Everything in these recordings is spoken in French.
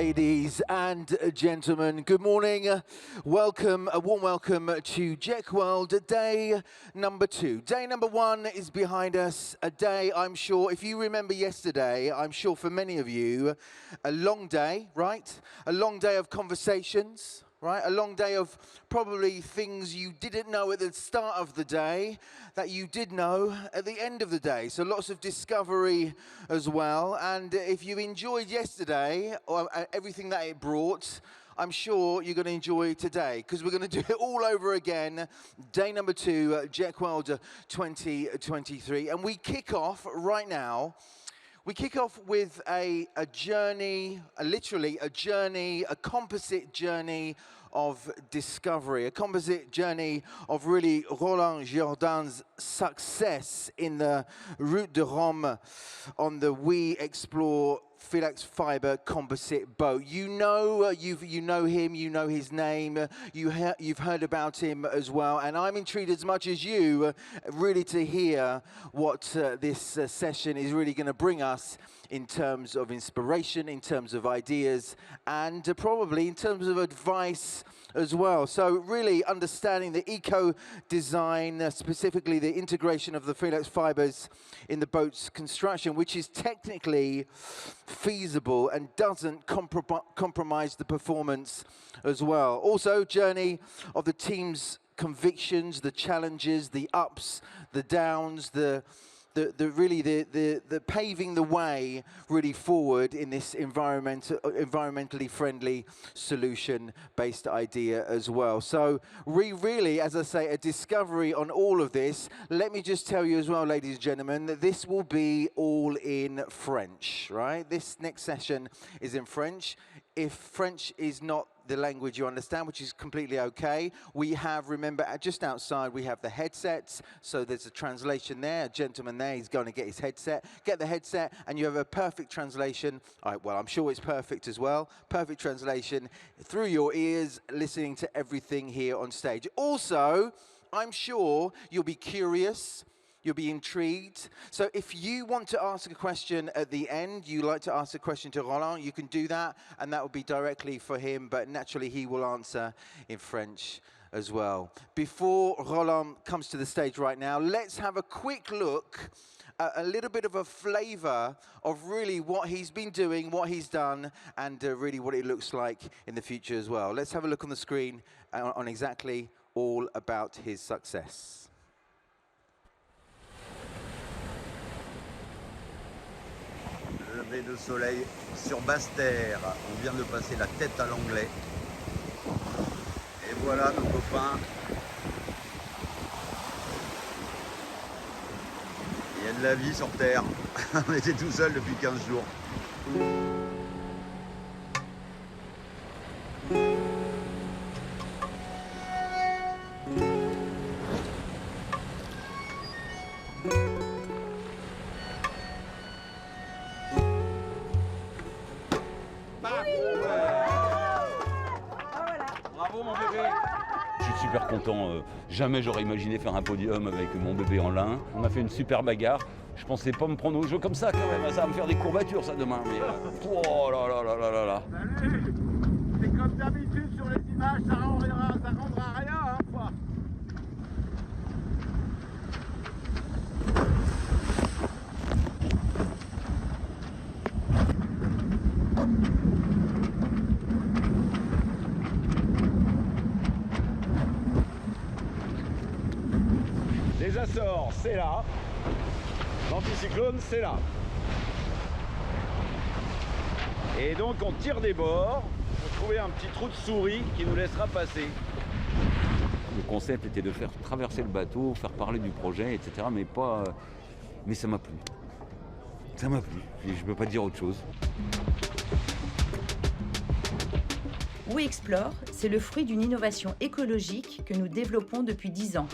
Ladies and gentlemen, good morning. Welcome, a warm welcome to JEC World, day number 2. Day number 1 is behind us. A day, I'm sure, if you remember yesterday, I'm sure for many of you, a long day, right? A long day of conversations. Right? A long day of probably things you didn't know at the start of the day that you did know at the end of the day. So lots of discovery as well. And if you enjoyed yesterday or everything that it brought, I'm sure you're going to enjoy today because we're going to do it all over again. Day number 2, JEC World 2023. And we kick off right now. We kick off with a journey, literally a journey, a composite journey of discovery, a composite journey of really Roland Jourdain's success in the Route de Rome on the We Explore Felix Fiber composite boat. You know him, you know his name, you've heard about him as well, and I'm intrigued as much as you really to hear what this session is really going to bring us in terms of inspiration, in terms of ideas, and probably in terms of advice as well. So really understanding the eco-design, specifically the integration of the Felix fibers in the boat's construction, which is technically feasible and doesn't compromise the performance as well. Also, journey of the team's convictions, the challenges, the ups, the downs, the paving the way really forward in this environmentally friendly solution-based idea as well. So really, as I say, a discovery on all of this. Let me just tell you as well, ladies and gentlemen, that this will be all in French, right? This next session is in French. If French is not the language you understand, which is completely okay, we have, remember, just outside, we have the headsets, so there's a translation there. A gentleman there, he's going to get his headset. Get the headset, and you have a perfect translation. All right, well, I'm sure it's perfect as well. Perfect translation through your ears, listening to everything here on stage. Also, I'm sure you'll be curious. You'll be intrigued. So if you want to ask a question at the end, you like to ask a question to Roland, you can do that, and that will be directly for him, but naturally he will answer in French as well. Before Roland comes to the stage right now, let's have a quick look at a little bit of a flavor of really what he's been doing, what he's done, and really what it looks like in the future as well. Let's have a look on the screen on exactly all about his success. Lever de soleil sur Basse-Terre. On vient de passer la tête à l'anglais. Et voilà nos copains. Il y a de la vie sur Terre. On était tout seul depuis 15 jours. Super content, jamais j'aurais imaginé faire un podium avec mon bébé en lin. On a fait une super bagarre. Je pensais pas me prendre au jeu comme ça quand même, ça va me faire des courbatures ça demain. Mais oh là là là là là là. Salut. C'est comme d'habitude sur les images, ça rendra rien hein, quoi. Les Açores, c'est là. L'anticyclone, c'est là. Et donc, on tire des bords pour trouver un petit trou de souris qui nous laissera passer. Le concept était de faire traverser le bateau, faire parler du projet, etc. Mais pas... Mais ça m'a plu. Ça m'a plu. Et je ne peux pas dire autre chose. We Explore, c'est le fruit d'une innovation écologique que nous développons depuis 10 ans.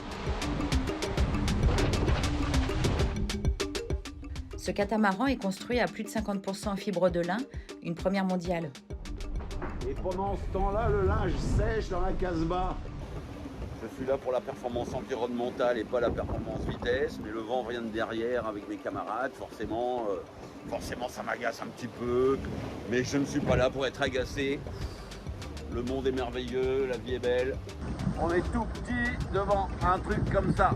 Ce catamaran est construit à plus de 50% en fibre de lin, une première mondiale. Et pendant ce temps-là, le linge sèche dans la Casbah. Je suis là pour la performance environnementale et pas la performance vitesse, mais le vent vient de derrière avec mes camarades, forcément ça m'agace un petit peu, mais je ne suis pas là pour être agacé. Le monde est merveilleux, la vie est belle. On est tout petit devant un truc comme ça.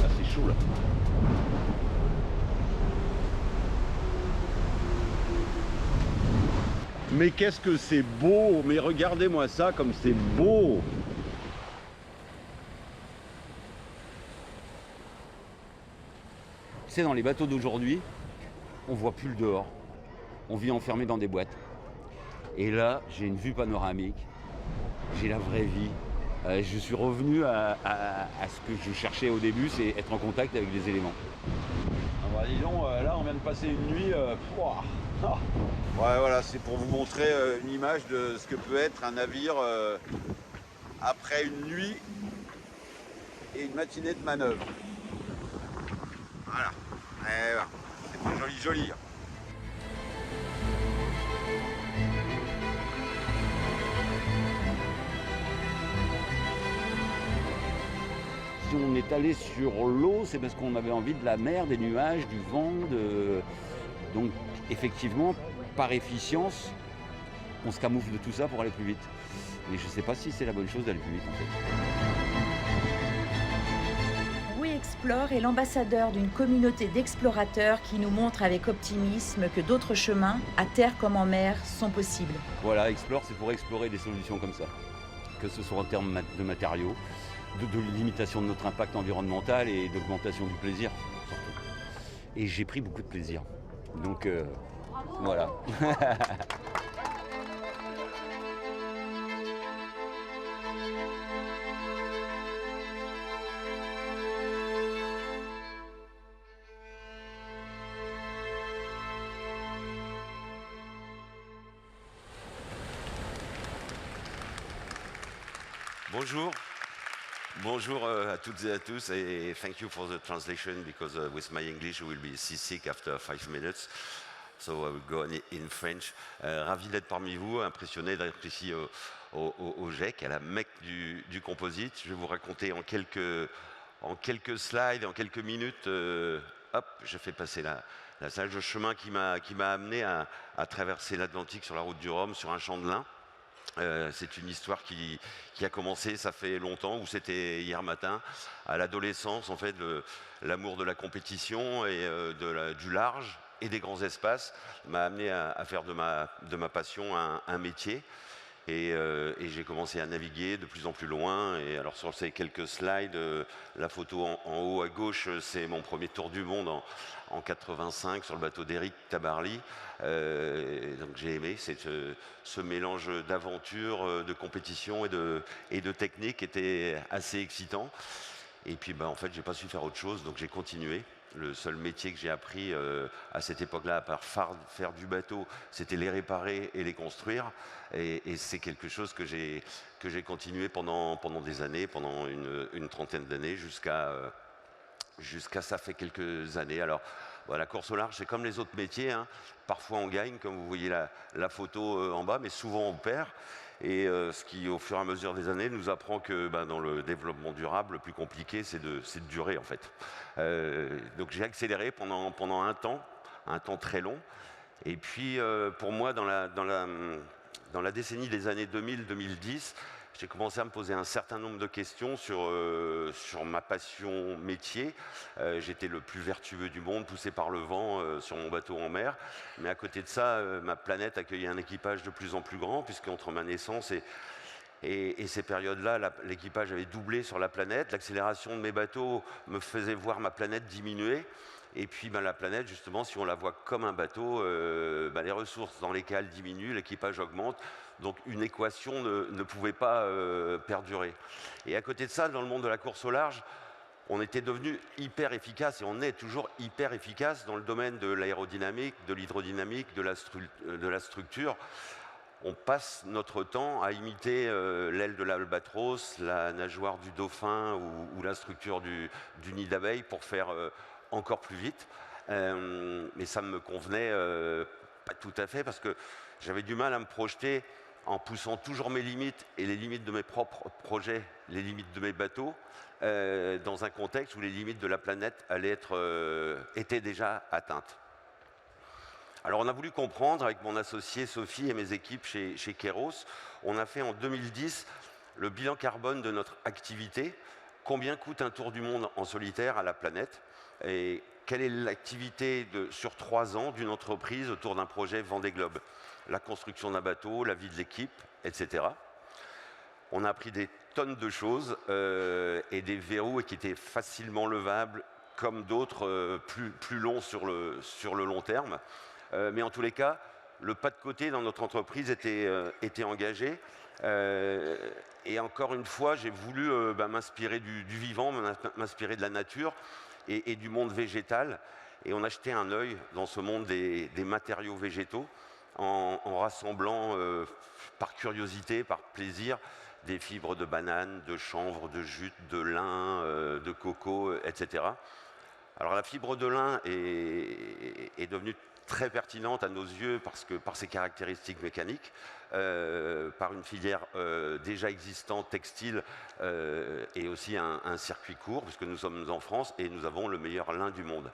Ah, c'est chaud là. Mais qu'est-ce que c'est beau! Mais regardez-moi ça comme c'est beau! Tu sais, dans les bateaux d'aujourd'hui, on voit plus le dehors. On vit enfermé dans des boîtes. Et là, j'ai une vue panoramique. J'ai la vraie vie. Je suis revenu à ce que je cherchais au début, c'est être en contact avec les éléments. Ah bah dis donc, là on vient de passer une nuit. Pouah. Ouais, voilà, c'est pour vous montrer une image de ce que peut être un navire après une nuit et une matinée de manœuvre. Voilà. Et voilà. C'est pas joli, joli. Si on est allé sur l'eau, c'est parce qu'on avait envie de la mer, des nuages, du vent. Donc effectivement, par efficience, on se camoufle de tout ça pour aller plus vite. Mais je ne sais pas si c'est la bonne chose d'aller plus vite en fait. WeExplore est l'ambassadeur d'une communauté d'explorateurs qui nous montre avec optimisme que d'autres chemins, à terre comme en mer, sont possibles. Voilà, Explore, c'est pour explorer des solutions comme ça. Que ce soit en termes de matériaux, de limitation de notre impact environnemental et d'augmentation du plaisir, surtout. Et j'ai pris beaucoup de plaisir. Donc voilà. Bonjour. Bonjour à toutes et à tous, et thank you for the translation because with my English I will be seasick after 5 minutes. So I will go in French. Ravi d'être parmi vous, impressionné d'être ici au GEC, à la Mecque du composite. Je vais vous raconter en quelques slides, en quelques minutes, je fais passer la salle de chemin qui m'a amené à traverser l'Atlantique sur la route du Rhum, sur un champ de lin. C'est une histoire qui a commencé, ça fait longtemps, ou c'était hier matin, à l'adolescence, en fait, l'amour de la compétition et du large et des grands espaces m'a amené à faire de ma passion un métier. Et j'ai commencé à naviguer de plus en plus loin. Et alors sur ces quelques slides, la photo en haut à gauche, c'est mon premier tour du monde en 85 sur le bateau d'Éric Tabarly. Donc j'ai aimé ce mélange d'aventure, de compétition et de technique était assez excitant. Et puis en fait, j'ai pas su faire autre chose, donc j'ai continué. Le seul métier que j'ai appris à cette époque-là, à part faire du bateau, c'était les réparer et les construire. Et c'est quelque chose que j'ai continué pendant des années, pendant une trentaine d'années, jusqu'à ça fait quelques années. Alors, voilà, la course au large, c'est comme les autres métiers, hein. Parfois on gagne, comme vous voyez la photo en bas, mais souvent on perd. Et ce qui, au fur et à mesure des années, nous apprend que dans le développement durable, le plus compliqué, c'est de durer, en fait. Donc j'ai accéléré pendant un temps très long. Et puis, pour moi, dans la décennie des années 2000-2010, j'ai commencé à me poser un certain nombre de questions sur ma passion métier. J'étais le plus vertueux du monde, poussé par le vent sur mon bateau en mer. Mais à côté de ça, ma planète accueillait un équipage de plus en plus grand, puisqu'entre ma naissance et ces périodes-là, l'équipage avait doublé sur la planète. L'accélération de mes bateaux me faisait voir ma planète diminuer. Et puis la planète, justement, si on la voit comme un bateau, les ressources dans lesquelles diminuent, l'équipage augmente. Donc une équation ne pouvait pas perdurer. Et à côté de ça, dans le monde de la course au large, on était devenu hyper efficace, et on est toujours hyper efficace dans le domaine de l'aérodynamique, de l'hydrodynamique, de la structure. On passe notre temps à imiter l'aile de l'albatros, la nageoire du dauphin ou la structure du nid d'abeille pour faire encore plus vite. Mais ça me convenait pas tout à fait, parce que j'avais du mal à me projeter en poussant toujours mes limites et les limites de mes propres projets, les limites de mes bateaux, dans un contexte où les limites de la planète étaient déjà atteintes. Alors on a voulu comprendre avec mon associé Sophie et mes équipes chez Keros, on a fait en 2010 le bilan carbone de notre activité, combien coûte un tour du monde en solitaire à la planète et quelle est l'activité sur 3 ans d'une entreprise autour d'un projet Vendée Globe, la construction d'un bateau, la vie de l'équipe, etc. On a appris des tonnes de choses et des verrous qui étaient facilement levables comme d'autres plus longs sur le long terme. Mais en tous les cas, le pas de côté dans notre entreprise était engagé. Et encore une fois, j'ai voulu m'inspirer du vivant, m'inspirer de la nature et du monde végétal. Et on a jeté un œil dans ce monde des matériaux végétaux en rassemblant par curiosité, par plaisir, des fibres de banane, de chanvre, de jute, de lin, de coco, etc. Alors la fibre de lin est devenue très pertinente à nos yeux par ses caractéristiques mécaniques, par une filière déjà existante textile et aussi un circuit court, puisque nous sommes en France et nous avons le meilleur lin du monde.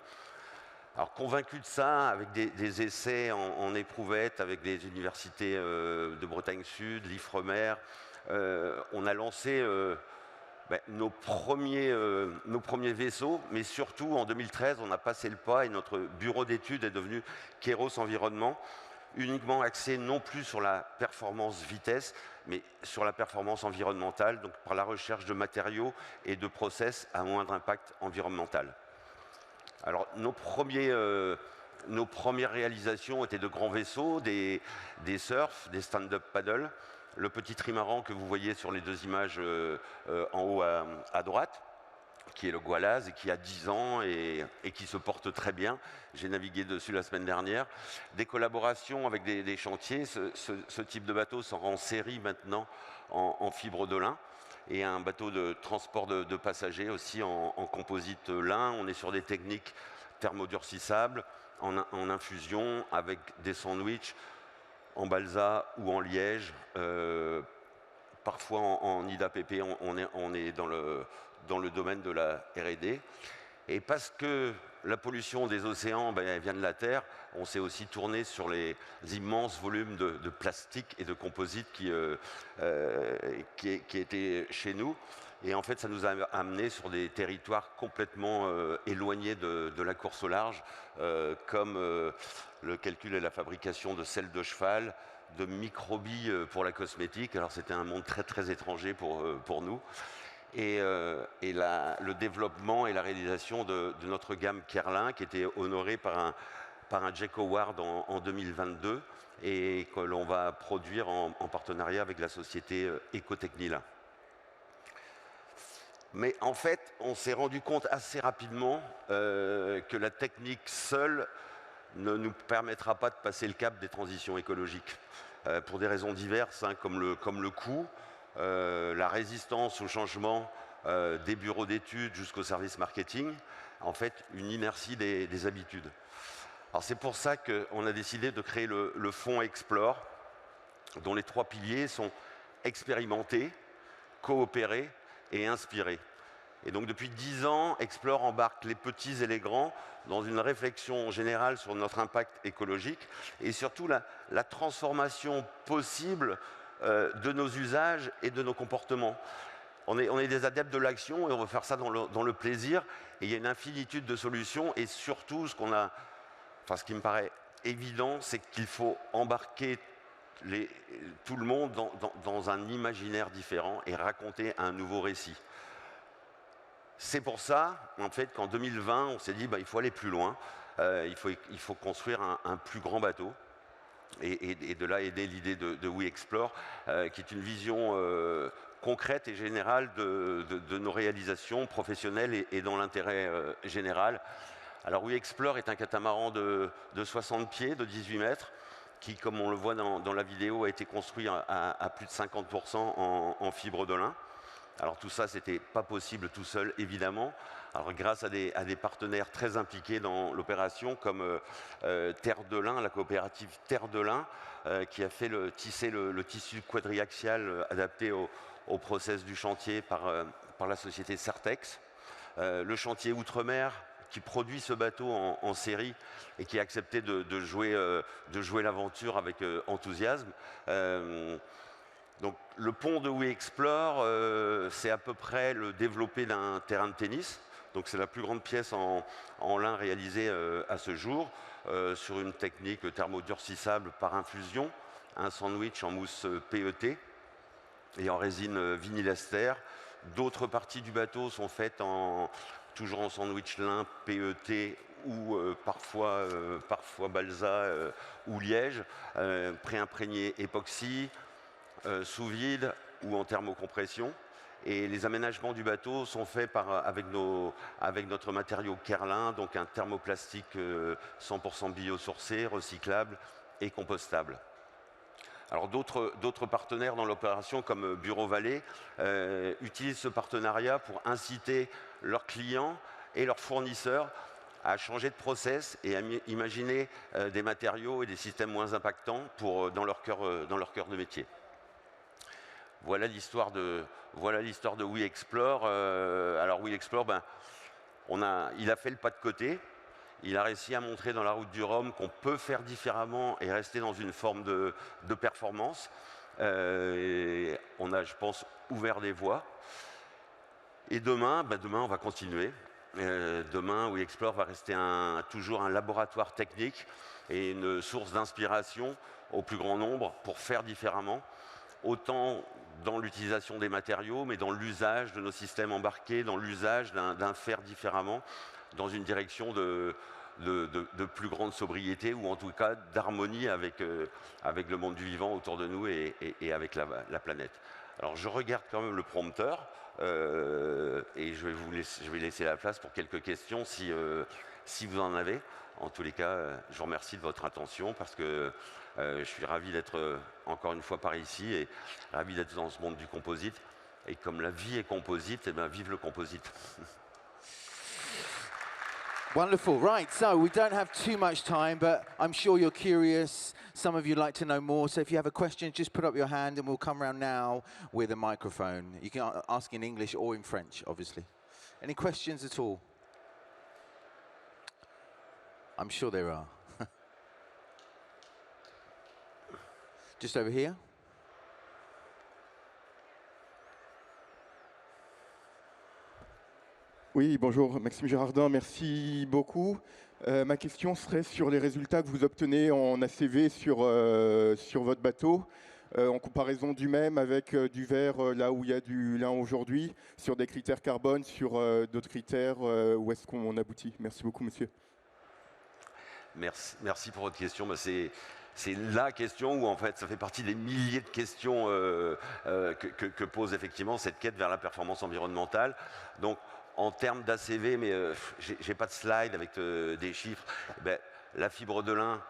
Alors convaincu de ça, avec des essais en éprouvette, avec des universités de Bretagne Sud, l'Ifremer, on a lancé nos premiers vaisseaux, mais surtout en 2013, on a passé le pas et notre bureau d'études est devenu Keros Environnement, uniquement axé non plus sur la performance vitesse, mais sur la performance environnementale, donc par la recherche de matériaux et de process à moindre impact environnemental. Alors nos premières réalisations étaient de grands vaisseaux, des surfs, des stand-up paddle, le petit trimaran que vous voyez sur les 2 images en haut à droite, qui est le Goualaz et qui a 10 ans et qui se porte très bien. J'ai navigué dessus la semaine dernière. Des collaborations avec des chantiers. Ce type de bateau sort en série maintenant en fibre de lin. Et un bateau de transport de passagers aussi en composite lin. On est sur des techniques thermodurcissables, en infusion, avec des sandwichs en balsa ou en liège, parfois en IDAPP, on est dans le domaine de la R&D. Et parce que la pollution des océans elle vient de la Terre, on s'est aussi tourné sur les immenses volumes de plastique et de composite qui étaient chez nous. Et en fait, ça nous a amené sur des territoires complètement éloignés de la course au large, comme le calcul et la fabrication de selles de cheval, de microbilles pour la cosmétique. Alors c'était un monde très très étranger pour nous. Et le développement et la réalisation de notre gamme Kerlin, qui était honorée par un Jack Award en 2022 et que l'on va produire en partenariat avec la société Ecotechnila. Mais en fait, on s'est rendu compte assez rapidement que la technique seule ne nous permettra pas de passer le cap des transitions écologiques, pour des raisons diverses, comme le coût, la résistance au changement des bureaux d'études jusqu'au service marketing, en fait une inertie des habitudes. Alors c'est pour ça qu'on a décidé de créer le fonds Explore, dont les 3 piliers sont expérimenter, coopérer et inspirer. Et donc depuis 10 ans, Explore embarque les petits et les grands dans une réflexion générale sur notre impact écologique et surtout la transformation possible de nos usages et de nos comportements. On est des adeptes de l'action et on veut faire ça dans le plaisir. Et il y a une infinitude de solutions et surtout ce qui me paraît évident, c'est qu'il faut embarquer tout le monde dans un imaginaire différent et raconter un nouveau récit. C'est pour ça, en fait, qu'en 2020, on s'est dit il faut aller plus loin, il faut construire un plus grand bateau. Et de là aider l'idée de We Explore, qui est une vision concrète et générale de nos réalisations professionnelles et dans l'intérêt général. Alors We Explore est un catamaran de 60 pieds, de 18 mètres, qui, comme on le voit dans la vidéo, a été construit à plus de 50% en fibre de lin. Alors tout ça, c'était pas possible tout seul, évidemment. Alors grâce à des partenaires très impliqués dans l'opération, comme Terre de Lin, la coopérative Terre de Lin, qui a fait tisser le tissu quadriaxial adapté au process du chantier par la société Certex. Le chantier Outre-mer, qui produit ce bateau en série et qui a accepté de jouer l'aventure avec enthousiasme. Donc le pont de We Explore, c'est à peu près le développé d'un terrain de tennis. Donc c'est la plus grande pièce en lin réalisée à ce jour, sur une technique thermodurcissable par infusion, un sandwich en mousse PET et en résine vinylester. D'autres parties du bateau sont faites toujours en sandwich lin PET ou parfois balsa ou liège, pré-imprégné époxy, sous vide ou en thermocompression. Et les aménagements du bateau sont faits avec notre matériau Kerlin, donc un thermoplastique 100% biosourcé, recyclable et compostable. Alors d'autres partenaires dans l'opération, comme Bureau Vallée, utilisent ce partenariat pour inciter leurs clients et leurs fournisseurs à changer de process et à imaginer des matériaux et des systèmes moins impactants dans leur cœur de métier. Voilà l'histoire de We Explore. Alors We Explore, il a fait le pas de côté. Il a réussi à montrer dans la route du Rhum qu'on peut faire différemment et rester dans une forme de performance. On a, je pense, ouvert des voies. Et demain, on va continuer. Demain, We Explore va rester toujours un laboratoire technique et une source d'inspiration au plus grand nombre pour faire différemment, autant dans l'utilisation des matériaux, mais dans l'usage de nos systèmes embarqués, dans l'usage d'un faire différemment, dans une direction de plus grande sobriété, ou en tout cas d'harmonie avec le monde du vivant autour de nous et avec la planète. Alors je regarde quand même le prompteur et je vais laisser la place pour quelques questions si vous en avez. En tous les cas, je vous remercie de votre attention parce que je suis ravi d'être encore une fois par ici et ravi d'être dans ce monde du composite. Et comme la vie est composite, eh bien, vive le composite. Wonderful. Right, so we don't have too much time, but I'm sure you're curious. Some of you'd like to know more. So if you have a question, just put up your hand and we'll come around now with a microphone. You can ask in English or in French, obviously. Any questions at all? I'm sure there are. Just over here. Oui, bonjour, Maxime Gérardin, merci beaucoup. Ma question serait sur les résultats que vous obtenez en ACV sur votre bateau, en comparaison du même avec du verre là où il y a du lin aujourd'hui, sur des critères carbone, sur d'autres critères, où est-ce qu'on aboutit? Merci beaucoup, monsieur. Merci pour votre question. C'est la question où en fait ça fait partie des milliers de questions que pose effectivement cette quête vers la performance environnementale. Donc en termes d'ACV, mais j'ai pas de slide avec des chiffres, la fibre de lin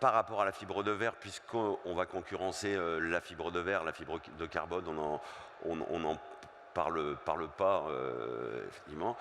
par rapport à la fibre de verre, puisqu'on va concurrencer la fibre de verre, la fibre de carbone, on n'en parle pas effectivement.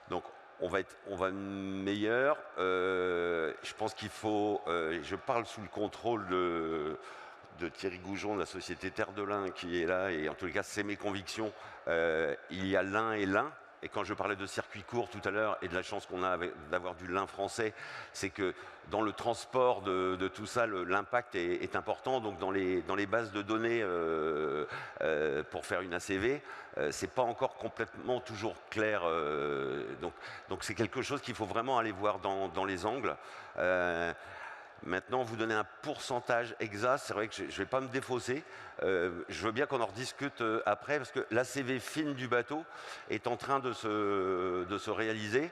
Donc on va meilleur. Je pense qu'il faut. Je parle sous le contrôle de Thierry Goujon de la société Terre de Lin qui est là, et en tous les cas c'est mes convictions. Il y a lin et lin. Et quand je parlais de circuit court tout à l'heure et de la chance qu'on a d'avoir du lin français, c'est que dans le transport de tout ça, l'impact est important. Donc dans les bases de données pour faire une ACV, c'est pas encore complètement toujours clair. Donc c'est quelque chose qu'il faut vraiment aller voir dans les angles. Maintenant, vous donner un pourcentage exact, c'est vrai que je ne vais pas me défausser. Je veux bien qu'on en rediscute après, parce que l'ACV fine du bateau est en train de se réaliser.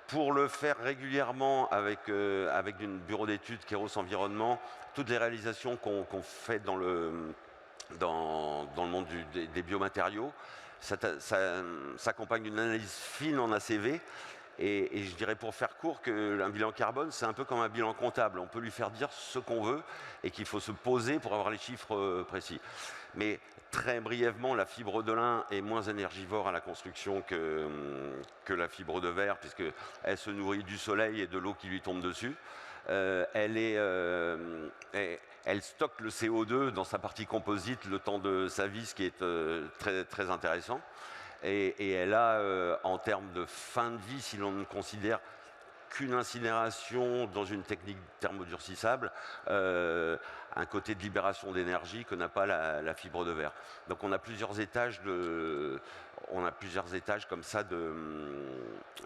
Pour le faire régulièrement avec une bureau d'études Kéros Environnement, toutes les réalisations qu'on fait dans le monde des biomatériaux, ça s'accompagne d'une analyse fine en ACV Et je dirais pour faire court qu'un bilan carbone, c'est un peu comme un bilan comptable. On peut lui faire dire ce qu'on veut et qu'il faut se poser pour avoir les chiffres précis. Mais très brièvement, la fibre de lin est moins énergivore à la construction que la fibre de verre, puisqu'elle se nourrit du soleil et de l'eau qui lui tombe dessus. Elle stocke le CO2 dans sa partie composite le temps de sa vie, ce qui est très, très intéressant. Et elle a, en termes de fin de vie, si l'on ne considère qu'une incinération dans une technique thermodurcissable, un côté de libération d'énergie que n'a pas la fibre de verre. Donc on a plusieurs étages comme ça de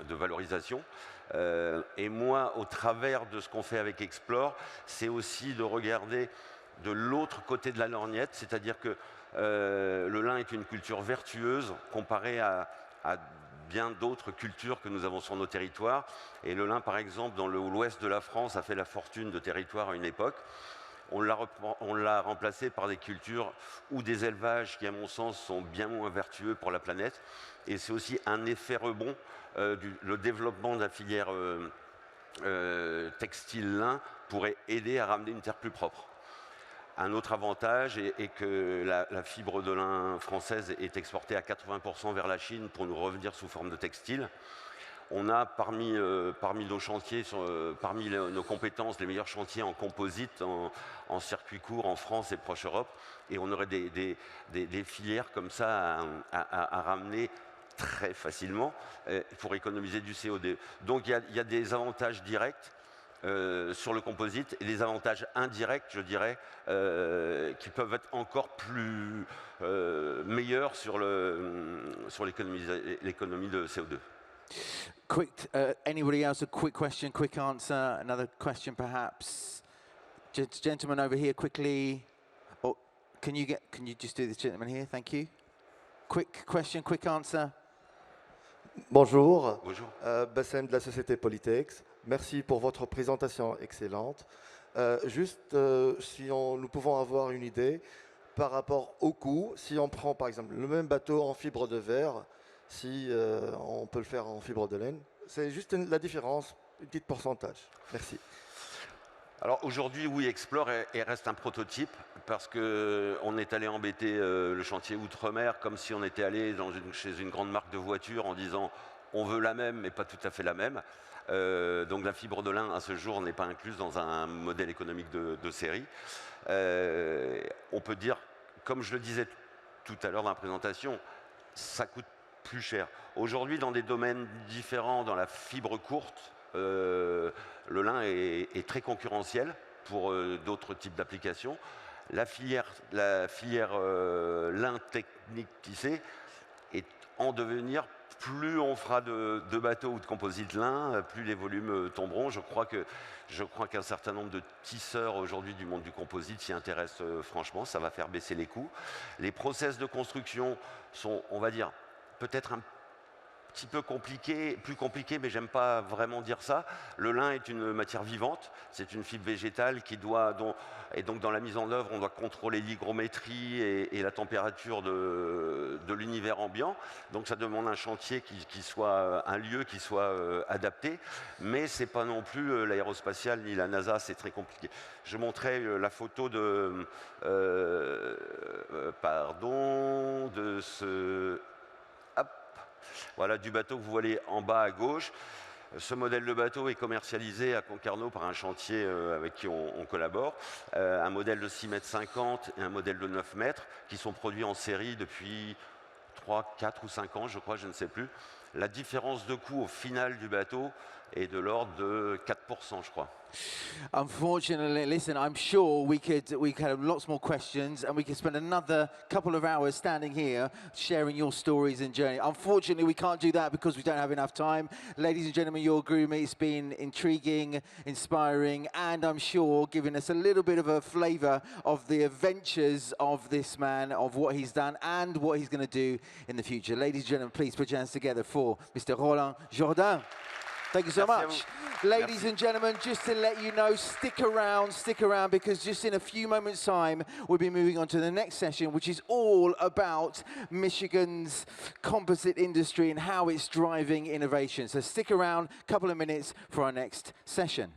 valorisation. Et moi, au travers de ce qu'on fait avec Explore, c'est aussi de regarder de l'autre côté de la lorgnette, c'est-à-dire que le lin est une culture vertueuse comparée à bien d'autres cultures que nous avons sur nos territoires. Et le lin, par exemple, dans l'ouest de la France, a fait la fortune de territoires à une époque. On l'a remplacé par des cultures ou des élevages qui, à mon sens, sont bien moins vertueux pour la planète. Et c'est aussi un effet rebond, le développement de la filière textile-lin pourrait aider à ramener une terre plus propre. Un autre avantage est que la fibre de lin française est exportée à 80% vers la Chine pour nous revenir sous forme de textile. On a parmi nos chantiers, parmi nos compétences, les meilleurs chantiers en composite, en circuit court en France et proche Europe. Et on aurait des filières comme ça à ramener très facilement pour économiser du CO2. Donc il y a des avantages directs sur le composite et des avantages indirects, je dirais, qui peuvent être encore plus meilleurs sur l'économie de CO2. Quick, anybody else? A quick question, quick answer. Another question, perhaps. Gentleman over here, quickly. Oh, can you just do this, gentleman here? Thank you. Quick question, quick answer. Bonjour. Bonjour. Bassem de la société Polytex. Merci pour votre présentation excellente. Si nous pouvons avoir une idée par rapport au coût, si on prend par exemple le même bateau en fibre de verre, si on peut le faire en fibre de laine, c'est juste la différence, un petit pourcentage. Merci. Alors aujourd'hui, oui, Explore reste un prototype parce qu'on est allé embêter le chantier Outre-mer comme si on était allé chez une grande marque de voitures en disant on veut la même mais pas tout à fait la même. Donc la fibre de lin à ce jour n'est pas incluse dans un modèle économique de série. On peut dire, comme je le disais tout à l'heure dans la présentation, ça coûte plus cher. Aujourd'hui, dans des domaines différents, dans la fibre courte, le lin est très concurrentiel pour d'autres types d'applications. La filière lin technique tissé est en devenir. Plus on fera de bateaux ou de composites lin, plus les volumes tomberont. Je crois qu'un certain nombre de tisseurs aujourd'hui du monde du composite s'y intéressent franchement. Ça va faire baisser les coûts. Les process de construction sont, on va dire, peut-être un petit peu plus compliqué, mais j'aime pas vraiment dire ça. Le lin est une matière vivante, c'est une fibre végétale et donc dans la mise en œuvre, on doit contrôler l'hygrométrie et la température de l'univers ambiant. Donc ça demande un chantier qui soit un lieu qui soit adapté, mais c'est pas non plus l'aérospatiale ni la NASA, c'est très compliqué. Je montrais la photo de voilà, du bateau que vous voyez en bas à gauche. Ce modèle de bateau est commercialisé à Concarneau par un chantier avec qui on collabore. Un modèle de 6,50 m et un modèle de 9 mètres qui sont produits en série depuis 3, 4 ou 5 ans, je crois, je ne sais plus. La différence de coût au final du bateau est de l'ordre de 4%, je crois. Unfortunately, listen, I'm sure we could have lots more questions and we could spend another couple of hours standing here sharing your stories and journey. Unfortunately, we can't do that because we don't have enough time. Ladies and gentlemen, your groom, it's been intriguing, inspiring, and I'm sure giving us a little bit of a flavor of the adventures of this man, of what he's done and what he's going to do in the future. Ladies and gentlemen, please put your hands together for Mr. Roland Jourdain. Thank you so Merci à much. vous. Ladies Merci. and gentlemen, just to let you know, stick around, because just in a few moments' time, we'll be moving on to the next session, which is all about Michigan's composite industry and how it's driving innovation. So stick around, a couple of minutes for our next session.